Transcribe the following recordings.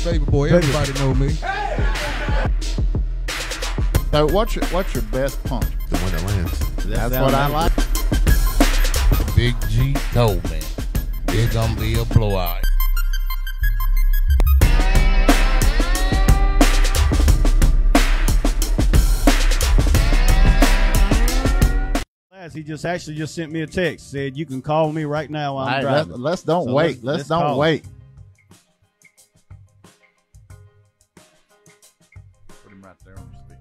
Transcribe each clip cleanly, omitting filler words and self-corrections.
Baby boy, everybody know me. So what's your best punch? The one that lands. That's what I like. Big G told me it's gonna be a blowout. He just actually sent me a text. Said you can call me right now while I'm driving. Let's don't wait. Let's don't wait. Put him right there on your speaker.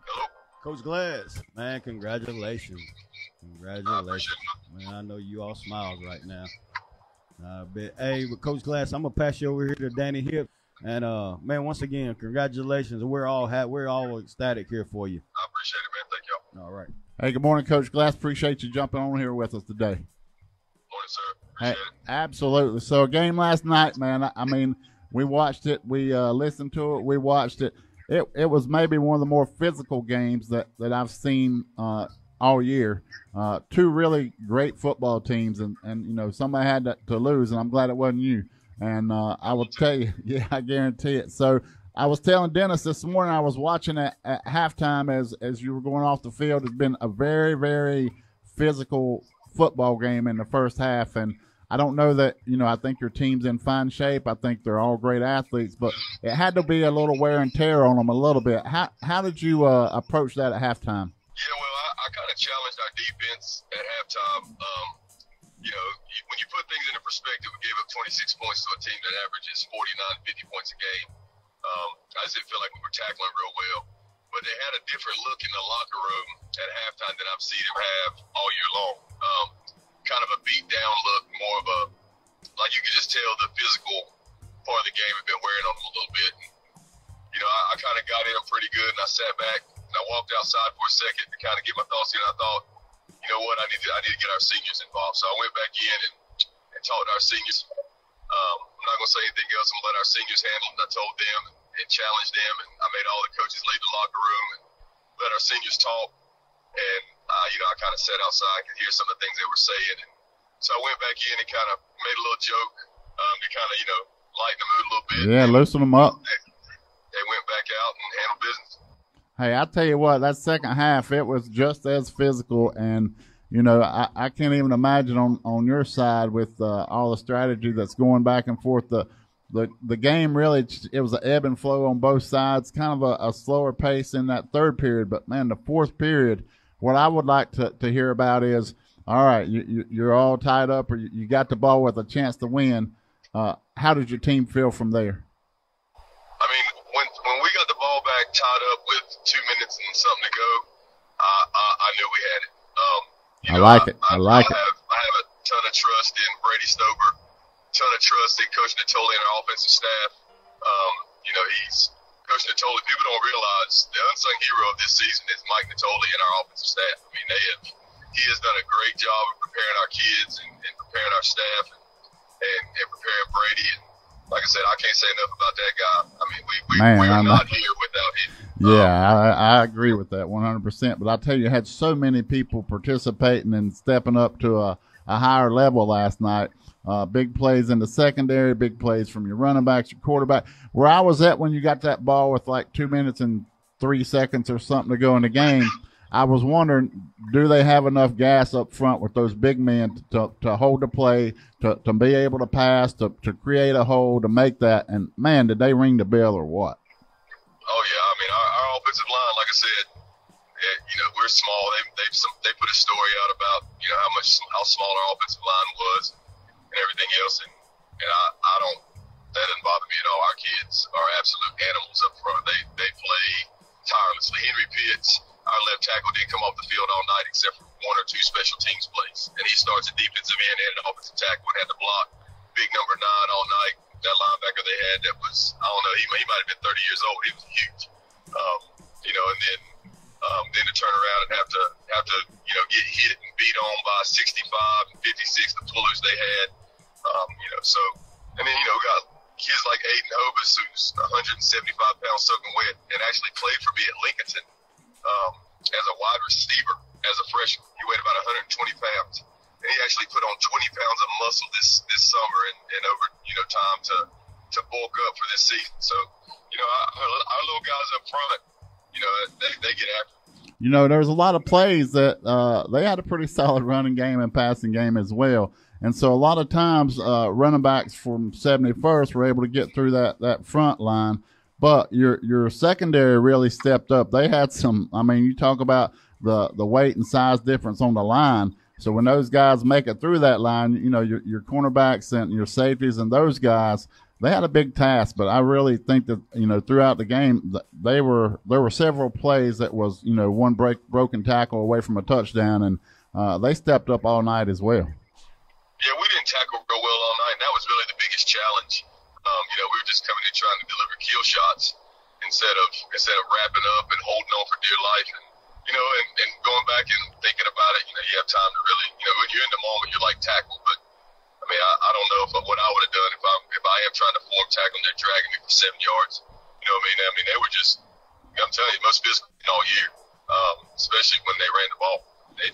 Hello. Coach Glass, man, congratulations. Congratulations. Man, I know you all smiles right now. Hey, with Coach Glass, I'm gonna pass you over here to Danny Hip. And man, once again, congratulations. We're all ecstatic here for you. I appreciate it, man. Thank y'all. All right. Hey, good morning, Coach Glass. Appreciate you jumping on here with us today. Morning, sir. Appreciate it. Absolutely. So, a game last night, man. I mean, we watched it. We listened to it. We watched it. It was maybe one of the more physical games that I've seen all year. Two really great football teams, and you know, somebody had to lose, and I'm glad it wasn't you. And I will tell you, yeah, I guarantee it. So I was telling Dennis this morning, I was watching at halftime as you were going off the field. It's been a very, very physical football game in the first half. And I don't know that, you know, I think your team's in fine shape. I think they're all great athletes, but it had to be a little wear and tear on them a little bit. How did you approach that at halftime? Yeah, well, I kind of challenged our defense at halftime. You know, when you put things into perspective, we gave up 26 points to a team that averages 49, 50 points a game. I just didn't feel like we were tackling real well. But they had a different look in the locker room at halftime than I've seen them have all year long. Kind of a beat-down look, more of a, like you could just tell the physical part of the game had been wearing on them a little bit. And, you know, I kind of got in them pretty good, and I sat back, and I walked outside for a second to kind of get my thoughts in. I thought, you know what, I need to get our seniors involved. So I went back in and talked to our seniors. I'm not going to say anything else. I'm going to let our seniors handle it. I told them and challenged them, and I made all the coaches leave the locker room and let our seniors talk. And, you know, I kind of sat outside. I could hear some of the things they were saying. And so I went back in and kind of made a little joke to kind of, you know, lighten the mood a little bit. Yeah, loosen them up. They went back out and handled business. Hey, I tell you what, that second half, it was just as physical. And, you know, I can't even imagine on your side with all the strategy that's going back and forth. The game really, it was an ebb and flow on both sides, kind of a slower pace in that third period. But, man, the fourth period, what I would like to hear about is, all right, you're all tied up or you got the ball with a chance to win. How did your team feel from there? I mean, when we got the ball back tied up with 2 minutes and something to go, I knew we had it. You know, I like it. I have a ton of trust in Brady Stover, ton of trust in Coach Natoli and our offensive staff. You know, Coach Natoli. People don't realize the unsung hero of this season is Mike Natoli and our offensive staff. I mean, he has done a great job of preparing our kids and preparing our staff and preparing Brady. And like I said, I can't say enough about that guy. I mean, we're not here without him. Yeah, I agree with that 100%. But I'll tell you, you had so many people participating and stepping up to a higher level last night. Big plays in the secondary, big plays from your running backs, your quarterback. Where I was at when you got that ball with like 2 minutes and 3 seconds or something to go in the game, I was wondering, do they have enough gas up front with those big men to hold the play, to be able to pass, to create a hole, to make that? And, man, did they ring the bell or what? Oh, yeah. I mean, our offensive line, like I said, you know, we're small. They put a story out about, you know, how small our offensive line was and everything else. And I don't – that doesn't bother me at all. Our kids are absolute animals up front. They play tirelessly. Henry Pitts, our left tackle, didn't come off the field all night except for 1 or 2 special teams plays. And he starts at defensive end and an offensive tackle and had to block big number 9 all night. That linebacker they had that was, I don't know, he might have been 30 years old. He was huge. You know, and then to turn around and have to, you know, get hit and beat on by 65 and 56, the pullers they had. You know, so, and then, you know, we got kids like Aiden Hobus, who's 175 pounds soaking wet and actually played for me at Lincolnton as a wide receiver as a freshman. He weighed about 120 pounds. And he actually put on 20 pounds of muscle this summer and over time to bulk up for this season. So our little guys up front, they get after it. There's a lot of plays that they had a pretty solid running game and passing game as well. And so a lot of times running backs from 71st were able to get through that front line. But your secondary really stepped up. They had some – you talk about the weight and size difference on the line. So when those guys make it through that line, your cornerbacks and your safeties and those guys, they had a big task. But I really think that, throughout the game, there were several plays that was, one broken tackle away from a touchdown, and they stepped up all night as well. Yeah, we didn't tackle real well all night, and that was really the biggest challenge. We were just coming in trying to deliver kill shots instead of wrapping up and holding on for dear life. And going back and thinking about it, you have time to really, when you're in the moment, you're like tackle. But I don't know what I would have done if I am trying to form tackle and they're dragging me for 7 yards. They were just, I'm telling you, most physical all year, especially when they ran the ball. They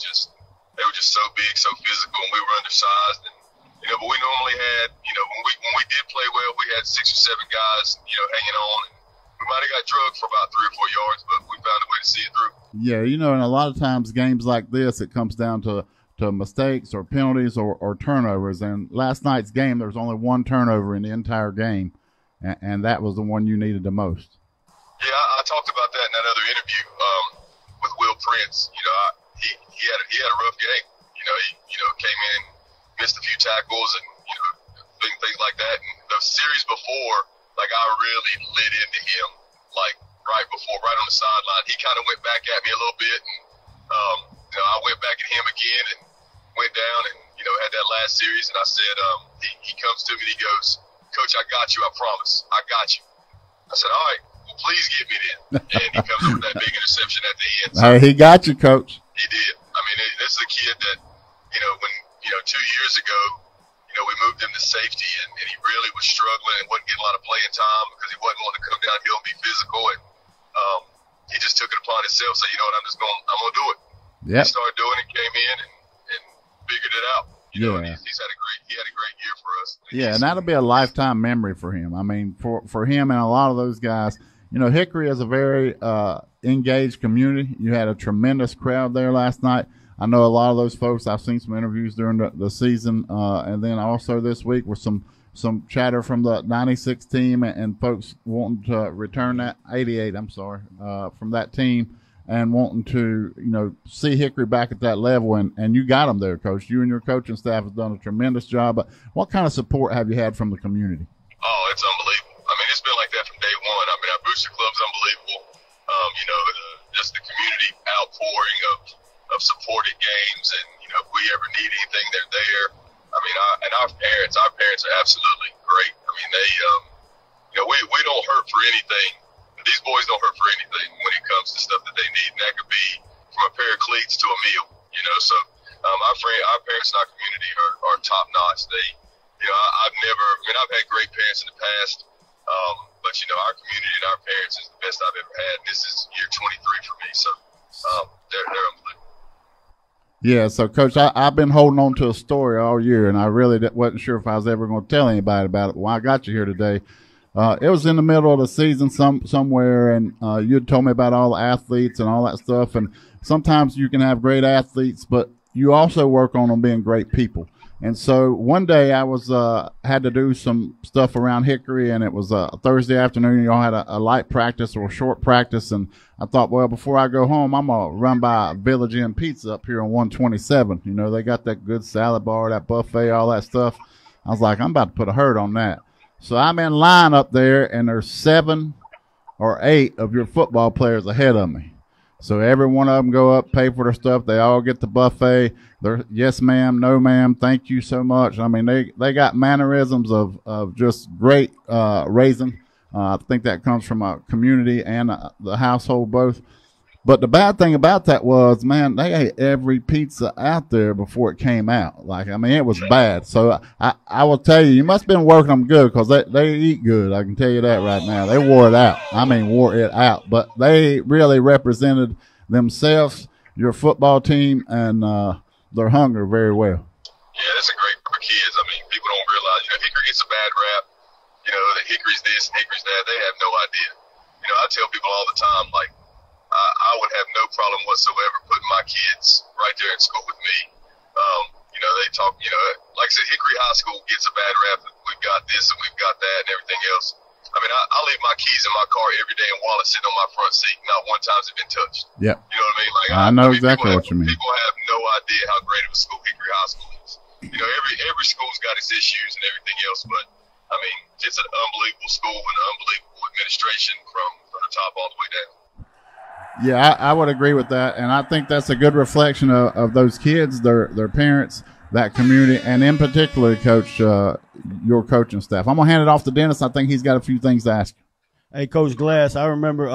were just so big, so physical, and we were undersized. And but we normally had, when we did play well, we had 6 or 7 guys, hanging on. And we might have got drugged for about 3 or 4 yards, but we found a way to see it through. Yeah, and a lot of times games like this, it comes down to mistakes or penalties or turnovers. And last night's game, there was only 1 turnover in the entire game, and that was the one you needed the most. Yeah, I talked about that in that other interview with Will Prince. He had a rough game. He came in, missed a few tackles and things like that. And the series before, I really lit into him, right on the sideline. He kind of went back at me a little bit, and I went back at him again and went down and had that last series. And I said, he comes to me and he goes, "Coach, I got you. I promise. I got you." I said, "All right, well, please get me then." And he comes with that big interception at the end. So he got you, Coach. He did. This is a kid that when 2 years ago, we moved him to safety, and he really was struggling and wasn't getting a lot of playing time because he wasn't wanting to come downhill and be physical. And he just took it upon himself. So I'm going to do it. Yeah. He started doing it, came in and figured it out. And he's had a great year for us. Yeah, and that'll be a lifetime memory for him. For him and a lot of those guys, Hickory is a very engaged community. You had a tremendous crowd there last night. I know a lot of those folks. I've seen some interviews during the season, and then also this week with some chatter from the 96 team and folks wanting to return that 88. From that team and wanting to see Hickory back at that level. And you got them there, Coach. You and your coaching staff have done a tremendous job. But what kind of support have you had from the community? Oh, it's unbelievable. It's been like that from day one. Our booster club's unbelievable. Just the community outpouring of support at games, and if we ever need anything, they're there. And our parents are absolutely great. They we don't hurt for anything. These boys don't hurt for anything when it comes to stuff that they need, and that could be from a pair of cleats to a meal. So our parents in our community are top notch. I've had great parents in the past, but our community and our parents is the best I've ever had. And this is year 23 for me, so they're unbelievable. Yeah, so, Coach, I've been holding on to a story all year, and I really wasn't sure if I was ever going to tell anybody about it. But when I got you here today, it was in the middle of the season somewhere, and you had told me about all the athletes and all that stuff. And sometimes you can have great athletes, but you also work on them being great people. And so one day I was had to do some stuff around Hickory, and it was a Thursday afternoon. Y'all had a light practice or a short practice, and I thought, well, before I go home, I'm going to run by Village Inn Pizza up here on 127. They got that good salad bar, that buffet, all that stuff. I was like, I'm about to put a hurt on that. So I'm in line up there, and there's 7 or 8 of your football players ahead of me. So every one of them go up, pay for their stuff. They all get the buffet. They're yes, ma'am, no, ma'am, thank you so much. They got mannerisms of just great raising. I think that comes from a community and the household both. But the bad thing about that was, man, they ate every pizza out there before it came out. It was bad. So I will tell you, you must have been working them good because they eat good. I can tell you that right now. They wore it out. Wore it out. But they really represented themselves, your football team, and their hunger very well. Yeah, that's a great group of kids. Hickory's dad, they have no idea. You know, I tell people all the time, like, I would have no problem whatsoever putting my kids right there in school with me. You know, they talk, you know, like I said, Hickory High School gets a bad rap. We've got this and we've got that and everything else. I mean, I leave my keys in my car every day and wallet sitting on my front seat. Not one time's it been touched. Yep. You know what I mean? Like, I know exactly what you mean. People have no idea how great of a school Hickory High School is. You know, every school's got its issues and everything else, but I mean, it's an unbelievable school and an unbelievable administration from the top all the way down. Yeah, I would agree with that, and I think that's a good reflection of those kids, their parents, that community, and in particular, Coach, your coaching staff. I'm gonna hand it off to Dennis. I think he's got a few things to ask. Hey, Coach Glass, I remember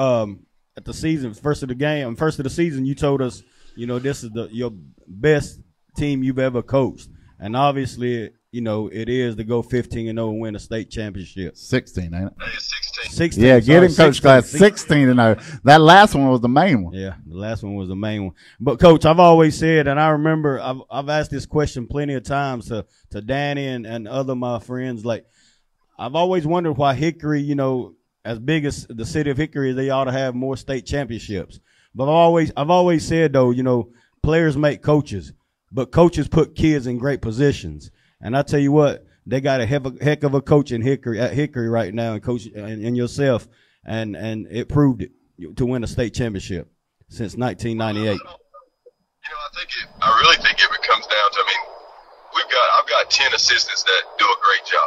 at the season, first of the season, you told us, you know, this is your best team you've ever coached, and obviously, you know, it is to go 15-0 and win a state championship. 16, ain't it? Hey, it's 16. 16. Yeah, get him, Coach Glass. 16-0. That last one was the main one. Yeah, the last one was the main one. But Coach, I've always said, and I remember I've asked this question plenty of times to Danny and other my friends. Like, I've always wondered why Hickory, you know, as big as the city of Hickory, they ought to have more state championships. But I've always said though, you know, players make coaches, but coaches put kids in great positions. And I tell you what, they got a heck of a coach at Hickory right now, and coach and yourself, and it proved it to win a state championship since 1998. You know, I really think it comes down to, I mean, I've got 10 assistants that do a great job.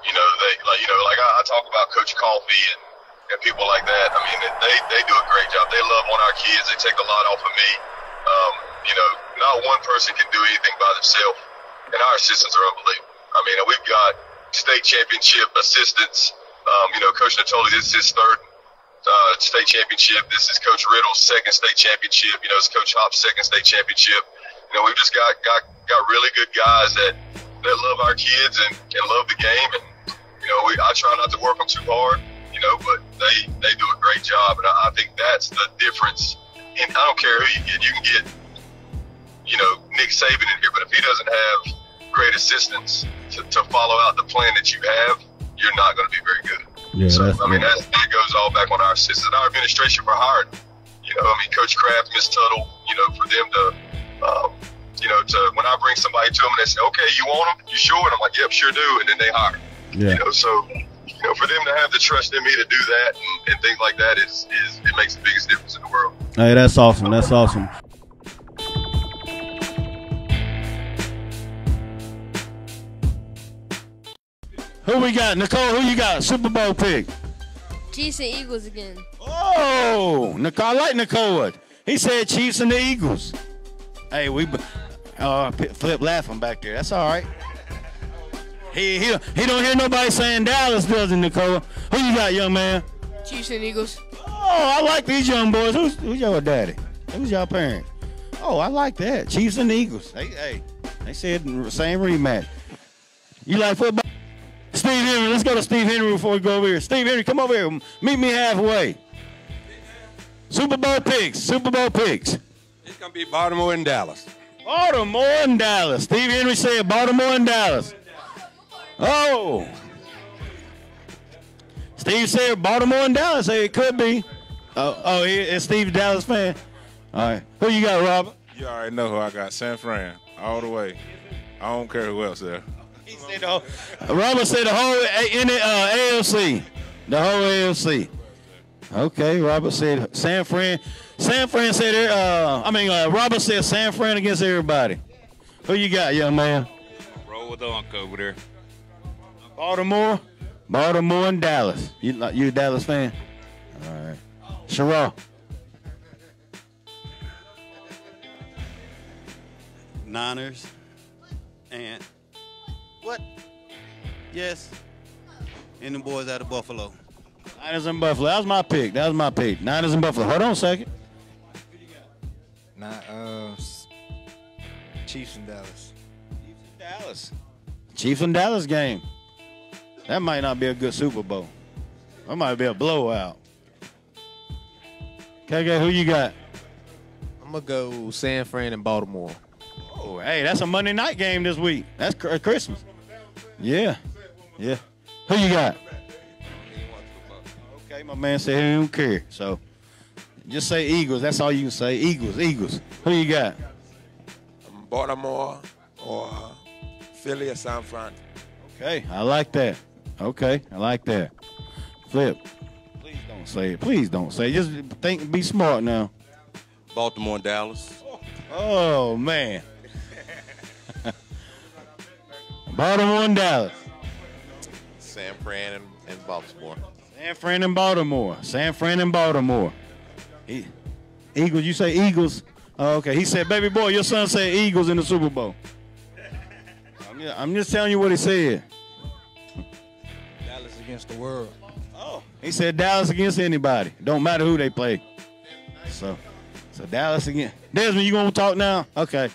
You know, I talk about Coach Coffee and people like that. I mean, they do a great job. They love on our kids. They take a lot off of me. You know, not one person can do anything by themselves. And our assistants are unbelievable. I mean, we've got state championship assistants. You know, Coach Natoli, this is his third state championship. This is Coach Riddle's second state championship. You know, it's Coach Hop's second state championship. You know, we've just got really good guys that love our kids and love the game. And, you know, I try not to work them too hard, you know, but they do a great job. And I think that's the difference. And I don't care who you get. You can get, you know, Nick Saban in here, but if he doesn't have great assistants to follow out the plan that you have, you're not going to be very good. Yeah, so, I mean, that goes all back on our assistants and our administration for hiring. You know, I mean, Coach Kraft, Miss Tuttle, you know, for them to, you know, when I bring somebody to them and they say, okay, you want them? You sure? And I'm like, yep, sure do. And then they hire. Yeah. You know, so, you know, for them to have the trust in me to do that and things like that it makes the biggest difference in the world. Hey, that's awesome. That's awesome. Who we got? Nicole, who you got? Super Bowl pick. Chiefs and Eagles again. Oh, Nicole, I like Nicole. He said Chiefs and the Eagles. Hey, Flip laughing back there. That's all right. He don't hear nobody saying Dallas, does he, Nicole? Who you got, young man? Chiefs and Eagles. Oh, I like these young boys. Who's your daddy? Who's your parent? Oh, I like that. Chiefs and the Eagles. Hey, they said same rematch. You like football? Steve Henry, let's go to Steve Henry before we go over here. Steve Henry, come over here. Meet me halfway. Super Bowl picks. It's going to be Baltimore and Dallas. Baltimore and Dallas. Steve Henry said Baltimore and Dallas. Oh. Steve said Baltimore and Dallas. Hey, it could be. Oh, is Steve a Dallas fan? All right. Who you got, Robert? You already know who I got. San Fran, all the way. I don't care who else there. He said Robert said the whole AFC. The whole AFC. Okay, Robert said San Fran. San Fran said Robert said San Fran against everybody. Who you got, young man? Roll with the Uncle over there. Baltimore and Dallas. You a Dallas fan? All right. Sherrod. Niners and what? Yes. And the boys out of Buffalo. Niners and Buffalo. That was my pick. Niners and Buffalo. Hold on a second. Chiefs and Dallas. Chiefs and Dallas game. That might not be a good Super Bowl. That might be a blowout. KK, who you got? I'm going to go San Fran and Baltimore. Oh, hey, that's a Monday night game this week. That's Christmas. Yeah. Who you got? Okay, my man said he don't care. So just say Eagles. That's all you can say. Eagles. Who you got? Baltimore or Philly or San Fran. Okay, I like that. Flip. Please don't say it. Just think. Be smart now. Baltimore and Dallas. Oh man. Baltimore and Dallas. San Fran and Baltimore. San Fran and Baltimore. Eagles, you say Eagles? Oh, okay. He said, baby boy, your son said Eagles in the Super Bowl. I'm just telling you what he said. Dallas against the world. Oh. He said Dallas against anybody. Don't matter who they play. So Dallas again. Desmond, you going to talk now? Okay.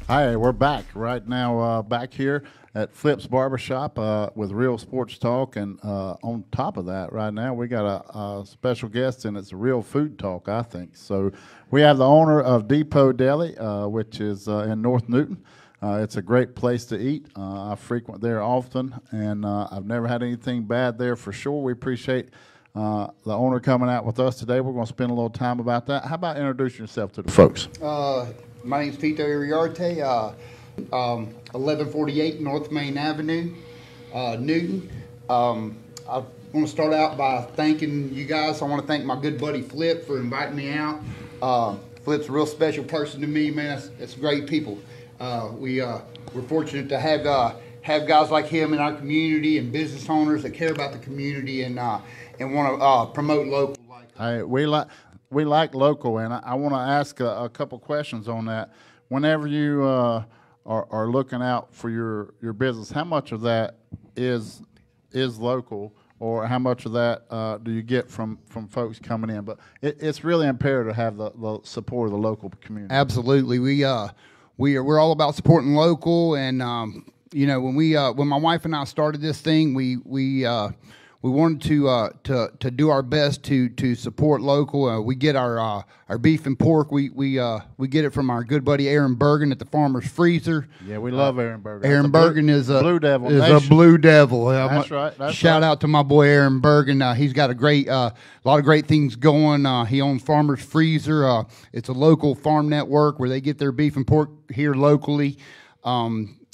Hi, we're back right now, back here at Flips Barbershop with Real Sports Talk. And on top of that, right now, we got a special guest, and it's a real food talk, I think. So we have the owner of Depot Deli, which is in North Newton. It's a great place to eat. I frequent there often, and I've never had anything bad there for sure. We appreciate the owner coming out with us today. We're going to spend a little time about that. How about introducing yourself to the folks? My name's Tito Iriarte, 1148 North Main Avenue, Newton. I want to start out by thanking you guys. I want to thank my good buddy Flip for inviting me out. Flip's a real special person to me, man. It's great people. We're fortunate to have guys like him in our community and business owners that care about the community and want to promote local. Hey, we like local, and I want to ask a couple questions on that. Whenever you are looking out for your business, how much of that is local, or how much of that do you get from folks coming in? But it's really imperative to have the support of the local community. Absolutely, we're all about supporting local, and when my wife and I started this thing, we wanted to do our best to support local. We get our beef and pork. We get it from our good buddy Aaron Bergen at the Farmer's Freezer. Yeah, we love Aaron Bergen. Aaron Bergen is a Blue Devil. A Blue Devil. That's right. Shout out to my boy Aaron Bergen. He's got a lot of great things going. He owns Farmer's Freezer. It's a local farm network where they get their beef and pork here locally.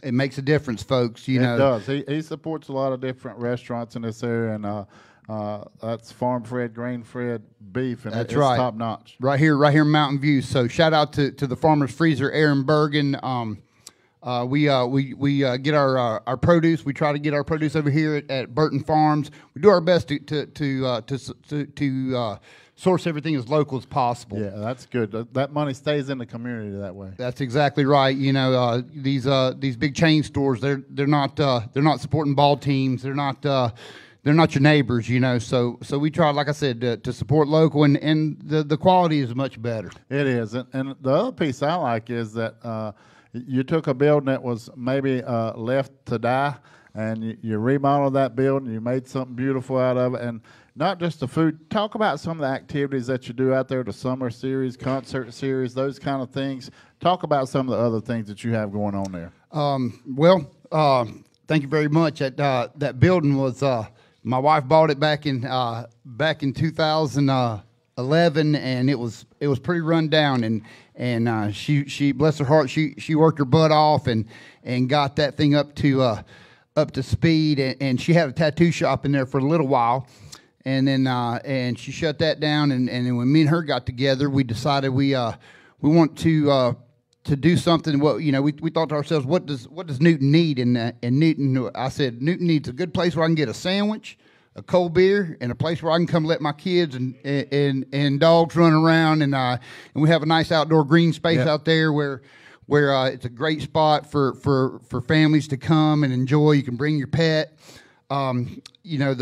It makes a difference, folks. You know, it does. He supports a lot of different restaurants in this area, and that's farm-fed, grain-fed beef, and it's right. top notch. Right here in Mountain View. So shout out to the Farmer's Freezer, Aaron Bergen. We get our produce. We try to get our produce over here at Burton Farms. We do our best to source everything as local as possible. Yeah, that's good. That money stays in the community that way. That's exactly right. You know, these big chain stores, they're not supporting ball teams. They're not your neighbors. You know, so we try, like I said, to support local, and the quality is much better. It is, and the other piece I like is that you took a building that was maybe left to die, and you remodeled that building. You made something beautiful out of it, and not just the food. Talk about some of the activities that you do out there, the summer series, concert series, those kind of things. Talk about some of the other things that you have going on there. Thank you very much. That building was my wife bought it back in 2011, and it was pretty run down, and she bless her heart, she worked her butt off and got that thing up to speed, and she had a tattoo shop in there for a little while. And then and she shut that down, and then when me and her got together, we decided we want to do something. What we thought to ourselves, what does Newton need? And Newton, I said, Newton needs a good place where I can get a sandwich, a cold beer, and a place where I can come let my kids and dogs run around, and we have a nice outdoor green space out there where it's a great spot for families to come and enjoy. You can bring your pet. One of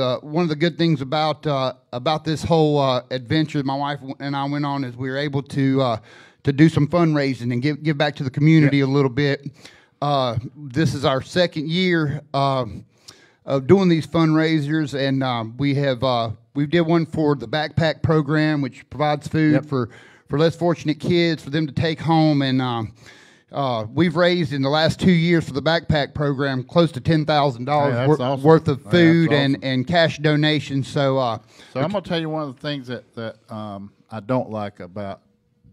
the good things about this whole adventure that my wife and I went on is we were able to do some fundraising and give back to the community a little bit. This is our second year of doing these fundraisers, and we did one for the backpack program, which provides food for less fortunate kids for them to take home, and we've raised in the last 2 years for the backpack program close to $10,000 awesome. worth of food awesome. and cash donations. So I'm gonna tell you one of the things that I don't like about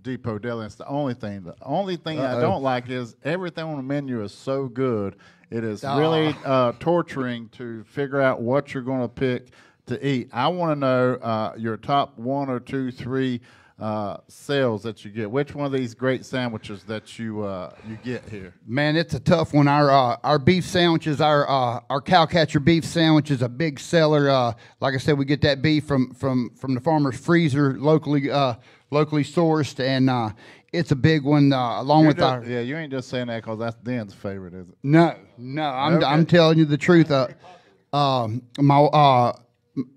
Depot Deli. It's the only thing. The only thing I don't like is everything on the menu is so good. It is really torturing to figure out what you're going to pick to eat. I want to know your top 1 or 2, 3 sales that you get. Which one of these great sandwiches that you get here? Man, it's a tough one. Our beef sandwiches, our cowcatcher beef sandwich is a big seller. Like I said, we get that beef from the farmer's freezer, locally sourced, and it's a big one. Along with our you ain't just saying that because that's Dan's favorite, is it? No, I'm telling you the truth.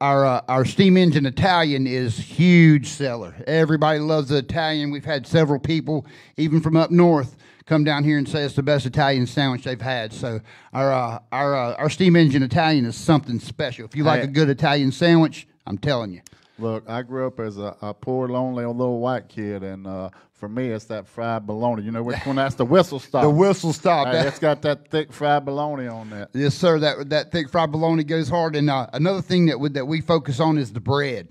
Our steam engine Italian is huge seller. Everybody loves the Italian. We've had several people, even from up north, come down here and say it's the best Italian sandwich they've had. So our steam engine Italian is something special. If you like a good Italian sandwich, I'm telling you. Look, I grew up as a poor, lonely little white kid, and for me, it's that fried bologna. You know which one? That's the Whistle Stop. The Whistle Stop. It's got that thick fried bologna on that. Yes, sir. That thick fried bologna goes hard. And another thing that we focus on is the bread.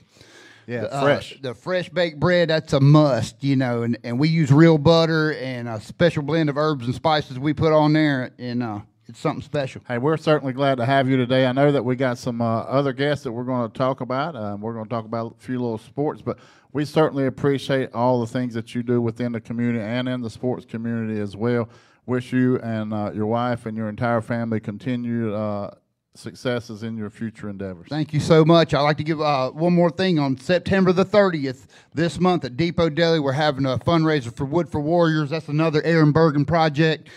Yeah, fresh. The fresh baked bread, that's a must, and we use real butter and a special blend of herbs and spices we put on there, and it's something special. Hey, we're certainly glad to have you today. I know that we got some other guests that we're going to talk about. We're going to talk about a few little sports, but we certainly appreciate all the things that you do within the community and in the sports community as well. Wish you and your wife and your entire family continued successes in your future endeavors. Thank you so much. I'd like to give one more thing. On September the 30th, this month at Depot Deli, we're having a fundraiser for Wood for Warriors. That's another Aaron Bergen project.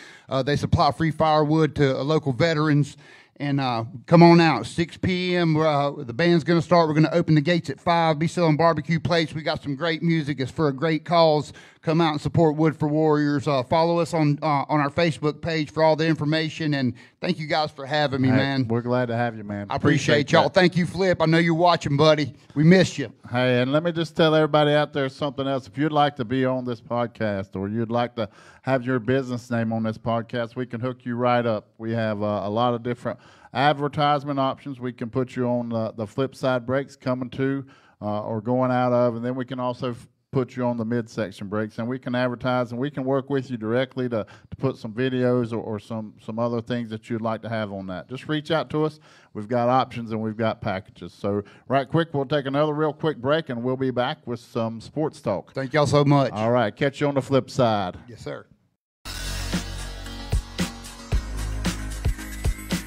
They supply free firewood to local veterans. And come on out, 6 p.m. The band's going to start. We're going to open the gates at 5, be selling barbecue plates. We got some great music. It's for a great cause. Come out and support Wood for Warriors. Follow us on our Facebook page for all the information. And thank you guys for having me, man. We're glad to have you, man. I appreciate y'all. Thank you, Flip. I know you're watching, buddy. We missed you. Hey, and let me just tell everybody out there something else. If you'd like to be on this podcast or you'd like to have your business name on this podcast, we can hook you right up. We have a lot of different advertisement options. We can put you on the flip side breaks coming to or going out of, and then we can also put you on the midsection breaks, and we can advertise and we can work with you directly to put some videos or some other things that you'd like to have on that. Just reach out to us. We've got options and we've got packages. So right quick, we'll take another real quick break and we'll be back with some sports talk. Thank y'all so much. All right, catch you on the flip side. Yes, sir.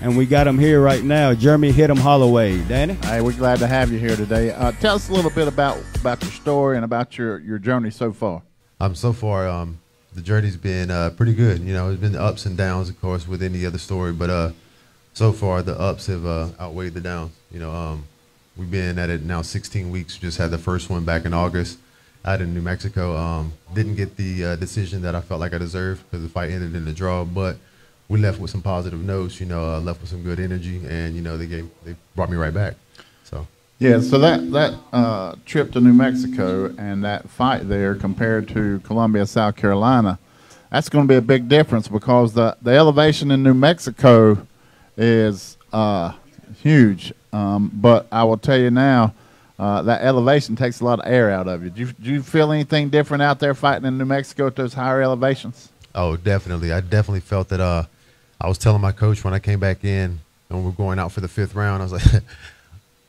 And we got him here right now, Jeremy Hit 'em Holloway. Danny? Hey, we're glad to have you here today. Tell us a little bit about your story and about your journey so far. So far, the journey's been pretty good. It's been the ups and downs, of course, with any other story. But so far, the ups have outweighed the downs. We've been at it now 16 weeks. We just had the first one back in August out in New Mexico. Didn't get the decision that I felt like I deserved because the fight ended in a draw. But we left with some positive notes, left with some good energy, and they brought me right back. So yeah, so that trip to New Mexico and that fight there compared to Columbia, South Carolina, that's going to be a big difference because the elevation in New Mexico is huge. But I will tell you now, that elevation takes a lot of air out of you. Do you feel anything different out there fighting in New Mexico at those higher elevations? Oh, definitely. I definitely felt that. I was telling my coach when I came back in and we're going out for the 5th round, I was like,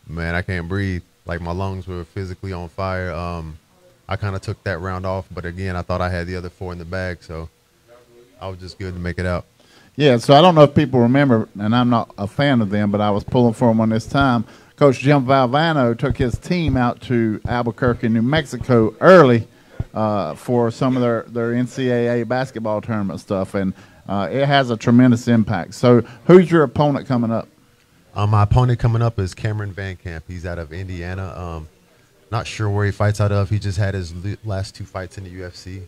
man, I can't breathe. Like my lungs were physically on fire. I kind of took that round off, but again, I thought I had the other 4 in the bag, so I was just good to make it out. Yeah, so I don't know if people remember, and I'm not a fan of them, but I was pulling for them on this time. Coach Jim Valvano took his team out to Albuquerque, New Mexico early for some of their NCAA basketball tournament stuff, and it has a tremendous impact. So who's your opponent coming up? My opponent coming up is Cameron Van Camp. He's out of Indiana. Not sure where he fights out of. He just had his last 2 fights in the UFC.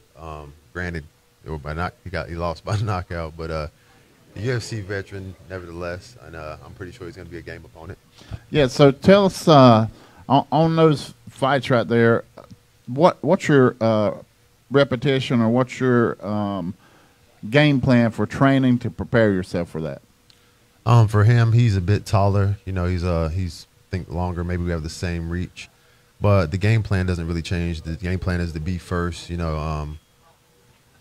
Granted, he lost by knockout, but the UFC veteran nevertheless, and I'm pretty sure he's going to be a game opponent. Yeah, so tell us on those fights right there, what's your repetition or what's your game plan for training to prepare yourself for that? For him, he's a bit taller. You know, he's think longer. Maybe we have the same reach, but the game plan doesn't really change. The game plan is to be first. You know,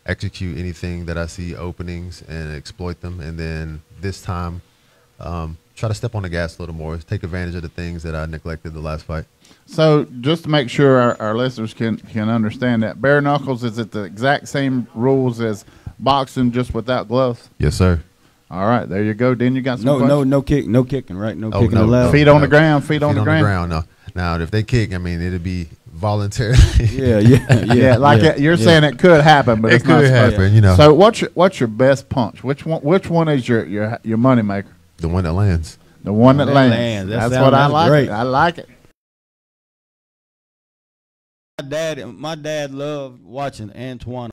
execute anything that I see openings and exploit them, and then this time, try to step on the gas a little more. Take advantage of the things that I neglected the last fight. So just to make sure our listeners can understand that, bare knuckles, is it the exact same rules as boxing, just without gloves? Yes, sir. All right, there you go. Then you got some no kicking, right? No kicking allowed. Feet on the ground, feet on the ground. No. Now, if they kick, I mean, it'll be voluntary. Yeah. Like you're saying, it could happen, but it it's not could supposed happen. to. You know. So what's your best punch? Which one is your money maker? The one that lands. The one that lands. That's what I like. Great. I like it. My dad loved watching Antoine